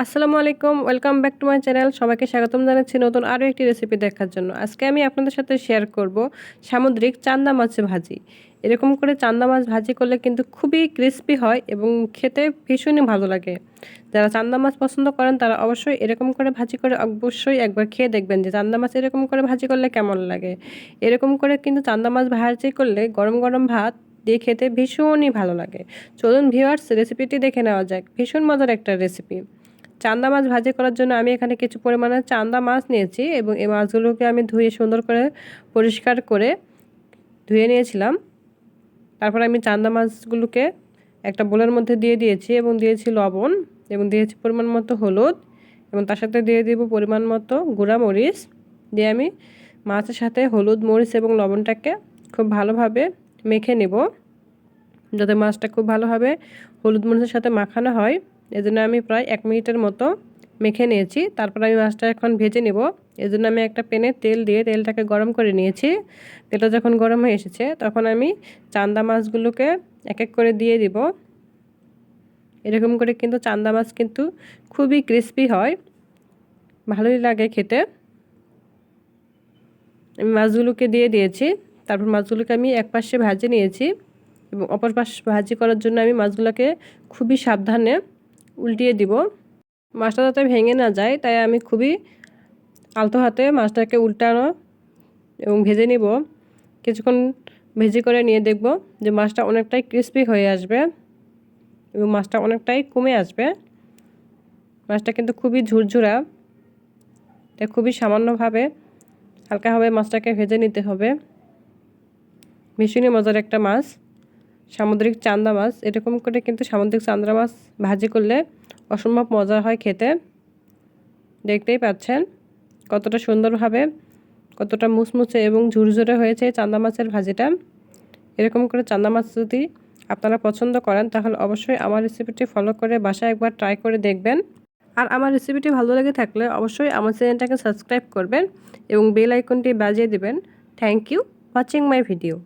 আসসালামু আলাইকুম, welcome back to my channel. সবাইকে স্বাগতম জানাচ্ছি নতুন আরও একটি রেসিপি দেখার জন্য। আজকে আমি আপনাদের সাথে শেয়ার করব সামুদ্রিক চান্দা মাছের ভাজি। এরকম করে চান্দা মাছ ভাজি করলে কিন্তু খুবই ক্রিস্পি হয় এবং খেতে ভীষণই ভালো লাগে। যারা চান্দা মাছ পছন্দ করেন তারা অবশ্যই এরকম করে ভাজি করে অবশ্যই একবার খেয়ে দেখবেন যে চান্দা মাছ এরকম করে ভাজি করলে কেমন লাগে। এরকম করে কিন্তু চান্দা মাছ ভাজি করলে গরম গরম ভাত দিয়ে খেতে ভীষণই ভালো লাগে। চলুন ভিউয়ার্স, রেসিপিটি দেখে নেওয়া যাক। ভীষণ মজার একটা রেসিপি। চান্দা মাছ ভাজি করার জন্য আমি এখানে কিছু পরিমাণে চান্দা মাছ নিয়েছি এবং এই মাছগুলোকে আমি ধুয়ে সুন্দর করে পরিষ্কার করে ধুয়ে নিয়েছিলাম। তারপর আমি চান্দা মাছগুলোকে একটা বোলের মধ্যে দিয়ে দিয়েছি এবং দিয়েছি লবণ এবং দিয়েছি পরিমাণ মতো হলুদ এবং তার সাথে দিয়ে দিব পরিমাণ মতো গুঁড়া মরিচ। দিয়ে আমি মাছের সাথে হলুদ, মরিচ এবং লবণটাকে খুব ভালোভাবে মেখে নেব, যাতে মাছটা খুব ভালোভাবে হলুদ মরিচের সাথে মাখানো হয়। এজন্য আমি প্রায় 1 মিনিটের মতো মেখে নিয়েছি। তারপর আমি মাছটা এখন ভেজে নেব। এজন্য আমি একটা প্যানে তেল দিয়ে তেলটাকে গরম করে নিয়েছি। তেলটা যখন গরম হয়ে এসেছে তখন আমি চান্দা মাছগুলোকে এক এক করে দিয়ে দিব। এরকম করে কিন্তু চান্দা মাছ কিন্তু খুবই ক্রিস্পি হয়, ভালোই লাগে খেতে। আমি মাছগুলোকে দিয়ে দিয়েছি। তারপর মাছগুলোকে আমি এক পাশে ভাজে নিয়েছি এবং অপর পাশ ভাজি করার জন্য আমি মাছগুলোকে খুবই সাবধানে উল্টিয়ে দিব। মাছটা যাতে ভেঙে না যায় তাই আমি খুবই আলতো হাতে মাছটাকে উল্টানো এবং ভেজে নিব। কিছুক্ষণ ভেজে করে নিয়ে দেখব যে মাছটা অনেকটাই ক্রিস্পি হয়ে আসবে এবং মাছটা অনেকটাই কমে আসবে। মাছটা কিন্তু খুবই ঝুরঝুরা, তাই খুবই সামান্যভাবে হালকাভাবে মাছটাকে ভেজে নিতে হবে। ভীষণই মজার একটা মাছ সামুদ্রিক চান্দা মাছ। এরকম করে কিন্তু সামুদ্রিক চান্দা মাছ ভাজি করলে অসম্ভব মজা হয় খেতে। দেখতেই পাচ্ছেন কতটা সুন্দরভাবে, কতটা মুচমুচে এবং ঝুরঝুরে হয়েছে চান্দা মাছের ভাজিটা। এরকম করে চান্দা মাছ যদি আপনারা পছন্দ করেন তাহলে অবশ্যই আমার রেসিপিটি ফলো করে বাসায় একবার ট্রাই করে দেখবেন। আর আমার রেসিপিটি ভালো লেগে থাকলে অবশ্যই আমার চ্যানেলটাকে সাবস্ক্রাইব করবেন এবং বেল আইকনটি বাজিয়ে দেবেন। Thank you watching my video.